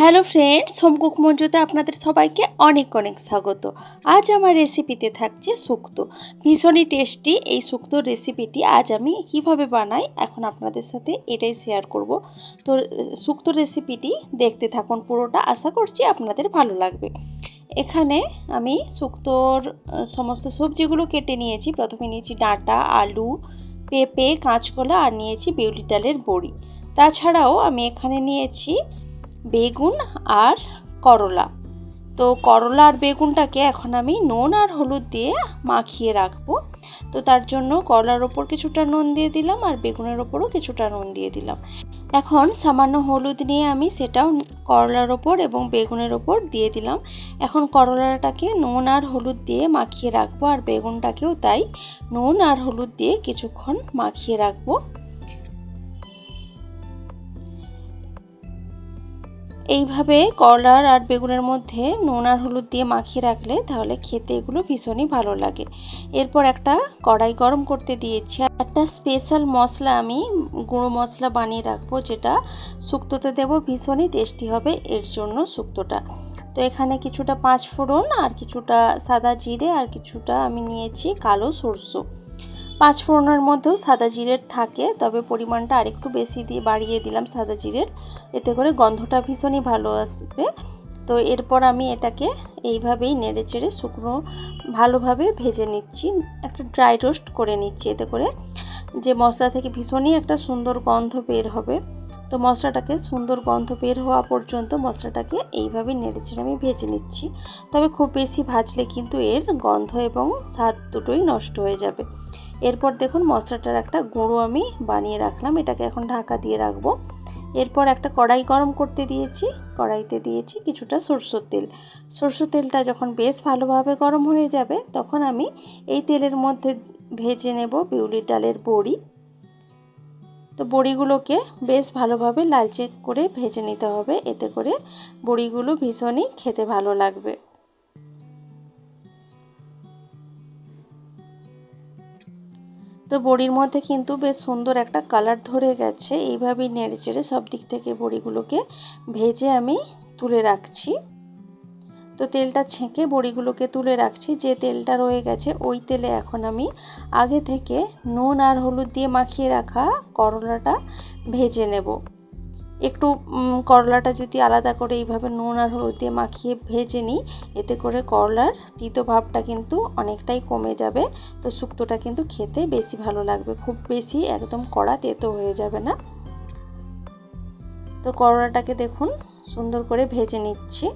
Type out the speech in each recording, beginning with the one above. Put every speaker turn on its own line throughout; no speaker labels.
Hello friends, home cook মঞ্জুতে আপনাদের সবাইকে অনেক অনেক স্বাগত। আজ আমার রেসিপিতে থাকছে শুক্তো। ভীষণই টেস্টি এই শুক্তোর রেসিপিটি আজ আমি কিভাবে বানাই এখন আপনাদের সাথে এটাই শেয়ার করব। তো শুক্তোর রেসিপিটি দেখতে থাকুন পুরোটা, আশা করছি আপনাদের ভালো লাগবে। এখানে আমি শুক্তোর সমস্ত সবজিগুলো কেটে নিয়েছি। প্রথমে নিয়েছি ডাঁটা, আলু, পেঁপে, কাঁচকলা আর নিয়েছি বিউলি ডালের বড়ি। তাছাড়াও আমি এখানে নিয়েছি বেগুন আর করলা। তো করলা আর বেগুনটাকে এখন আমি নুন আর হলুদ দিয়ে মাখিয়ে রাখবো। তো তার জন্য করলার ওপর কিছুটা নুন দিয়ে দিলাম আর বেগুনের ওপরও কিছুটা নুন দিয়ে দিলাম। এখন সামান্য হলুদ নিয়ে আমি সেটাও করলার ওপর এবং বেগুনের ওপর দিয়ে দিলাম। এখন করলাটাকে নুন আর হলুদ দিয়ে মাখিয়ে রাখবো আর বেগুনটাকেও তাই নুন আর হলুদ দিয়ে কিছুক্ষণ মাখিয়ে রাখবো। এইভাবে করলার আর বেগুনের মধ্যে নুন আর হলুদ দিয়ে মাখিয়ে রাখলে তাহলে খেতে এগুলো ভীষণই ভালো লাগে। এরপর একটা কড়াই গরম করতে দিয়েছি। একটা স্পেশাল মশলা আমি গুঁড়ো মশলা বানিয়ে রাখবো, যেটা শুক্তোতে দেবো, ভীষণই টেস্টি হবে এর জন্য শুক্তোটা। তো এখানে কিছুটা পাঁচফোড়ন আর কিছুটা সাদা জিরে আর কিছুটা আমি নিয়েছি কালো সরষে। পাঁচফোড়নের মধ্যেও সাদা জিরের থাকে, তবে পরিমাণটা আরেকটু বেশি দিয়ে বাড়িয়ে দিলাম সাদা জিরের, এতে করে গন্ধটা ভীষণই ভালো আসবে। তো এরপর আমি এটাকে এইভাবেই নেড়েচেড়ে শুকনো ভালোভাবে ভেজে নিচ্ছি, একটা ড্রাই রোস্ট করে নিচ্ছি, এতে করে যে মশলা থেকে ভীষণই একটা সুন্দর গন্ধ বের হবে। তো মশলাটাকে সুন্দর গন্ধ বের হওয়া পর্যন্ত মশলাটাকে এইভাবে নেড়েচেড়ে আমি ভেজে নিচ্ছি। তবে খুব বেশি ভাজলে কিন্তু এর গন্ধ এবং স্বাদ দুটোই নষ্ট হয়ে যাবে। এরপর দেখুন মশলাটার একটা গুঁড়ো আমি বানিয়ে রাখলাম, এটাকে এখন ঢাকা দিয়ে রাখবো। এরপর একটা কড়াই গরম করতে দিয়েছি, কড়াইতে দিয়েছি কিছুটা সরষের তেল। সরষের তেলটা যখন বেশ ভালোভাবে গরম হয়ে যাবে তখন আমি এই তেলের মধ্যে ভেজে নেব বিউলি ডালের বড়ি। তো বড়িগুলোকে বেশ ভালোভাবে লালচে করে ভেজে নিতে হবে, এতে করে বড়িগুলো ভীষণই খেতে ভালো লাগবে। তো বড়ির মধ্যে কিন্তু বেশ সুন্দর একটা কালার ধরে গেছে। এইভাবেই নেড়েচেড়ে সব দিক থেকে বড়িগুলোকে ভেজে আমি তুলে রাখছি। তো তেলটা ছেঁকে বড়িগুলোকে তুলে রাখছি। যে তেলটা রয়ে গেছে ওই তেলে এখন আমি আগে থেকে নুন আর হলুদ দিয়ে মাখিয়ে রাখা করলাটা ভেজে নেব। একটু করলাটা যদি আলাদা করে এইভাবে নুন আর হলুদ দিয়ে মাখিয়ে ভেজে নিই, এতে করে করলার তিতো ভাবটা কিন্তু অনেকটাই কমে যাবে। তো শুক্তোটা কিন্তু খেতে বেশি ভালো লাগবে, খুব বেশি একদম কড়া তেতো হয়ে যাবে না। তো করলাটাকে দেখুন সুন্দর করে ভেজে নিচ্ছি।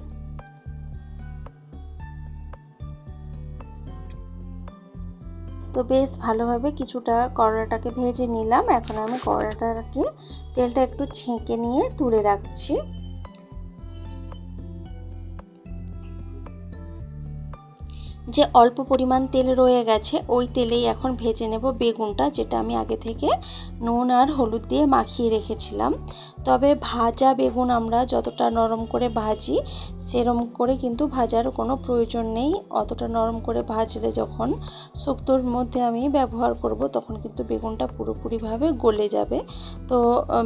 তো বেশ ভালোভাবে কিছুটা করলাটাকে ভেজে নিলাম। এখন আমি করলাটাকে তেলটা একটু ছেঁকে নিয়ে তুলে রাখছি। যে অল্প পরিমাণ তেল রয়ে গেছে ওই তেলেই এখন ভেজে নেব বেগুনটা, যেটা আমি আগে থেকে নুন আর হলুদ দিয়ে মাখিয়ে রেখেছিলাম। তবে ভাজা বেগুন আমরা যতটা নরম করে ভাজি সেরম করে কিন্তু ভাজার কোনো প্রয়োজন নেই। অতটা নরম করে ভাজলে যখন শুক্তোর মধ্যে আমি ব্যবহার করব তখন কিন্তু বেগুনটা পুরোপুরিভাবে গলে যাবে। তো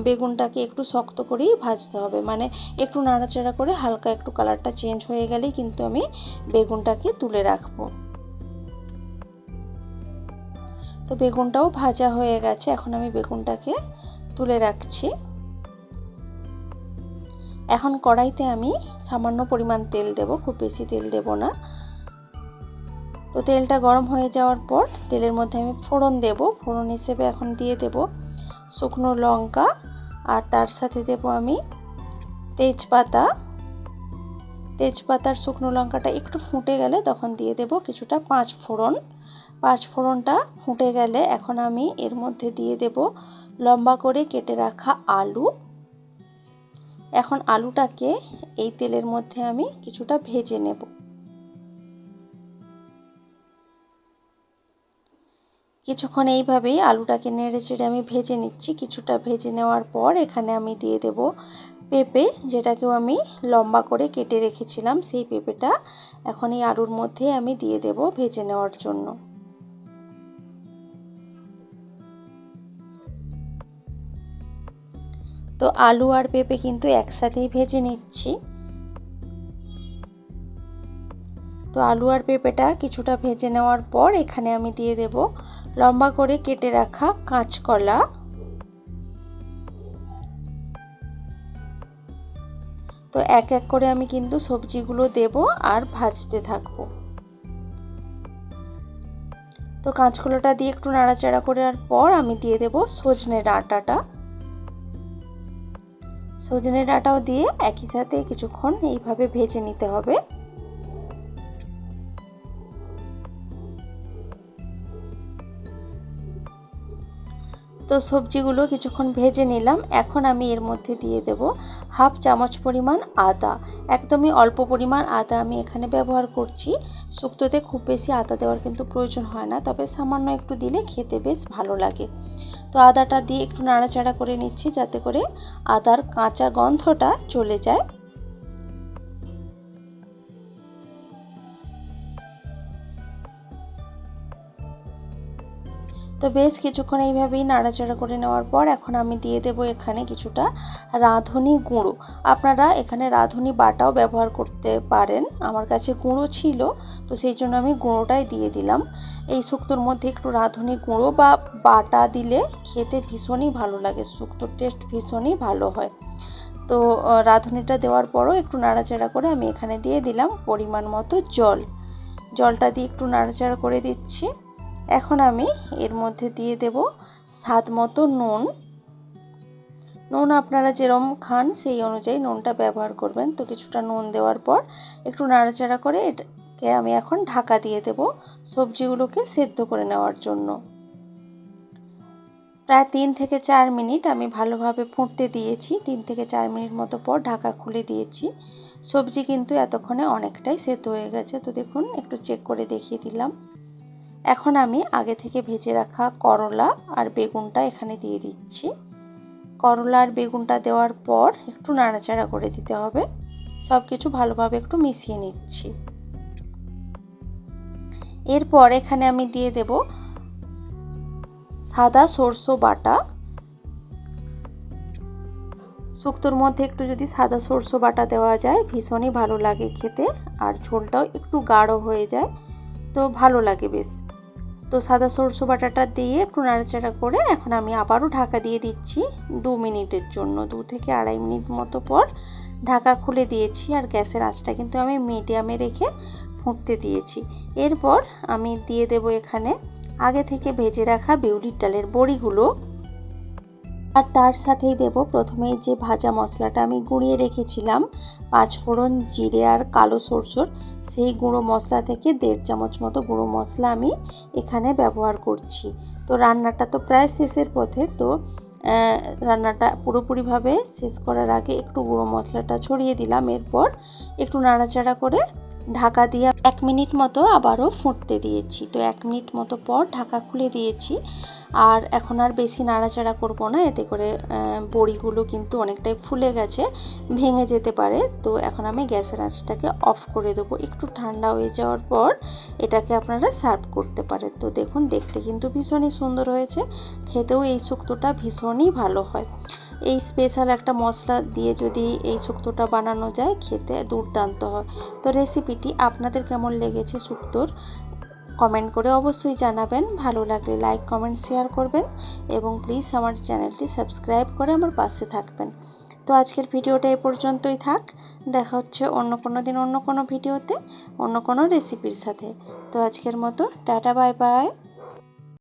বেগুনটাকে একটু শক্ত করেই ভাজতে হবে, মানে একটু নাড়াচাড়া করে হালকা একটু কালারটা চেঞ্জ হয়ে গেলেই কিন্তু আমি বেগুনটাকে তুলে রাখবো। তো বেগুনটাও ভাজা হয়ে গেছে, এখন আমি বেগুনটাকে তুলে রাখছি। এখন কড়াইতে আমি সামান্য পরিমাণ তেল দেব, খুব বেশি তেল দেব না। তো তেলটা গরম হয়ে যাওয়ার পর তেলের মধ্যে আমি ফোড়ন দেব। ফোড়ন হিসেবে এখন দিয়ে দেব শুকনো লঙ্কা আর তার সাথে দেব আমি তেজপাতা। তেজপাতার শুকনো লঙ্কাটা একটু ফুটে গেলে তখন দিয়ে দেব কিছুটা পাঁচফোড়ন। পাঁচফোড়নটা ফুটে গেলে এখন আমি এর মধ্যে দিয়ে দেব লম্বা করে কেটে রাখা আলু। এখন আলুটাকে এই তেলের মধ্যে আমি কিছুটা ভেজে নেব। কিছুক্ষণ এইভাবেই আলুটাকে নেড়েচেড়ে আমি ভেজে নিচ্ছি। কিছুটা ভেজে নেওয়ার পর এখানে আমি দিয়ে দেব পেঁপে, যেটাকেও আমি লম্বা করে কেটে রেখেছিলাম। সেই পেঁপেটা এখন এই আলুর মধ্যে আমি দিয়ে দেব ভেজে নেওয়ার জন্য। তো আলু আর পেঁপে কিন্তু একসাথেই ভেজে নিচ্ছি। তো আলু আর পেঁপেটা কিছুটা ভেজে নেওয়ার পর এখানে আমি দিয়ে দেব লম্বা করে কেটে রাখা কাঁচকলা। তো এক এক করে আমি কিন্তু সবজিগুলো দেব আর ভাজতে থাকবো। তো কাঁচকলাটা দিয়ে একটু নাড়াচাড়া করার পর আমি দিয়ে দেব সজনে ডাঁটাটা। সজনে ডাঁটাও দিয়ে একই সাথে কিছুক্ষণ এইভাবে ভেজে নিতে হবে। তো সবজিগুলো কিছুক্ষণ ভেজে নিলাম। এখন আমি এর মধ্যে দিয়ে দেব হাফ চামচ পরিমাণ আদা। একদমই অল্প পরিমাণ আদা আমি এখানে ব্যবহার করছি। শুক্তোতে খুব বেশি আদা দেওয়ার কিন্তু প্রয়োজন হয় না, তবে সামান্য একটু দিলে খেতে বেশ ভালো লাগে। তো আদাটা দিয়ে একটু নাড়াচাড়া করে নিচ্ছি যাতে করে আদার কাঁচা গন্ধটা চলে যায়। তো বেশ কিছুক্ষণ এইভাবেই নাড়াচাড়া করে নেওয়ার পর এখন আমি দিয়ে দেব এখানে কিছুটা রাঁধুনি গুঁড়ো। আপনারা এখানে রাঁধুনি বাটাও ব্যবহার করতে পারেন, আমার কাছে গুঁড়ো ছিল তো সেই জন্য আমি গুঁড়োটাই দিয়ে দিলাম। এই শুক্তোর মধ্যে একটু রাঁধুনি গুঁড়ো বা বাটা দিলে খেতে ভীষণই ভালো লাগে, শুক্তোর টেস্ট ভীষণই ভালো হয়। তো রাঁধুনিটা দেওয়ার পরও একটু নাড়াচাড়া করে আমি এখানে দিয়ে দিলাম পরিমাণ মতো জল। জলটা দিয়ে একটু নাড়াচাড়া করে দিচ্ছি। এখন আমি এর মধ্যে দিয়ে দেব স্বাদ মতো নুন। নুন আপনারা যেরকম খান সেই অনুযায়ী নুনটা ব্যবহার করবেন। তো কিছুটা নুন দেওয়ার পর একটু নাড়াচাড়া করে এটাকে আমি এখন ঢাকা দিয়ে দেব সবজিগুলোকে সেদ্ধ করে নেওয়ার জন্য। প্রায় 3 থেকে 4 মিনিট আমি ভালোভাবে ফুটতে দিয়েছি। 3 থেকে 4 মিনিট মতো পর ঢাকা খুলে দিয়েছি। সবজি কিন্তু এতক্ষণে অনেকটাই সেদ্ধ হয়ে গেছে। তো দেখুন একটু চেক করে দেখিয়ে দিলাম। এখন আমি আগে থেকে ভেজে রাখা করলা আর বেগুনটা এখানে দিয়ে দিচ্ছি। করলা আর বেগুনটা দেওয়ার পর একটু নাড়াচাড়া করে দিতে হবে। সব কিছু ভালোভাবে একটু মিশিয়ে নিচ্ছি। এরপর এখানে আমি দিয়ে দেব সাদা সরষে বাটা। শুক্তোর মধ্যে একটু যদি সাদা সরষে বাটা দেওয়া যায় ভীষণই ভালো লাগে খেতে, আর ঝোলটাও একটু গাঢ় হয়ে যায়, তো ভালো লাগে বেশ। তো সাদা সরষে বাটাটা দিয়ে একটু নাড়াচাড়া করে এখন আমি আবারও ঢাকা দিয়ে দিচ্ছি 2 মিনিটের জন্য। 2 থেকে 2.5 মিনিট মতো পর ঢাকা খুলে দিয়েছি, আর গ্যাসের আঁচটা কিন্তু আমি মিডিয়ামে রেখে ফুটতে দিয়েছি। এরপর আমি দিয়ে দেব এখানে আগে থেকে ভেজে রাখা বিউলির ডালের বড়িগুলো, আর তার সাথেই দেব প্রথমেই যে ভাজা মশলাটা আমি গুঁড়িয়ে রেখেছিলাম 5 ফোড়ন, জিরে আর কালো সরষের, সেই গুঁড়ো মশলা থেকে 1.5 চামচ মতো গুঁড়ো মশলা আমি এখানে ব্যবহার করছি। তো রান্নাটা তো প্রায় শেষের পথে, তো রান্নাটা পুরোপুরিভাবে শেষ করার আগে একটু গুঁড়ো মশলাটা ছড়িয়ে দিলাম। এরপর একটু নাড়াচাড়া করে ঢাকা দিয়ে 1 মিনিট মতো আবারও ফুটতে দিয়েছি। তো 1 মিনিট মতো পর ঢাকা খুলে দিয়েছি। আর এখন আর বেশি নাড়াচাড়া করব না, এতে করে বড়িগুলো কিন্তু অনেকটাই ফুলে গেছে, ভেঙে যেতে পারে। তো এখন আমি গ্যাসের আঁচটাকে অফ করে দেবো। একটু ঠান্ডা হয়ে যাওয়ার পর এটাকে আপনারা সার্ভ করতে পারেন। তো দেখুন দেখতে কিন্তু ভীষণই সুন্দর হয়েছে, খেতেও এই শুক্তোটা ভীষণই ভালো হয়। এই স্পেশাল একটা মশলা দিয়ে যদি এই শুক্তোটা বানানো যায় খেতে দুর্দান্ত হয়। তো রেসিপিটি আপনাদের কেমন লেগেছে শুক্তোর কমেন্ট করে অবশ্যই জানাবেন। ভালো লাগলে লাইক, কমেন্ট, শেয়ার করবেন এবং প্লিজ আমার চ্যানেলটি সাবস্ক্রাইব করে আমার পাশে থাকবেন। তো আজকের ভিডিওটা এই পর্যন্তই থাক। দেখা হচ্ছে অন্য কোনো দিন অন্য কোনো ভিডিওতে অন্য কোনো রেসিপির সাথে। তো আজকের মতো টাটা, বাই বাই।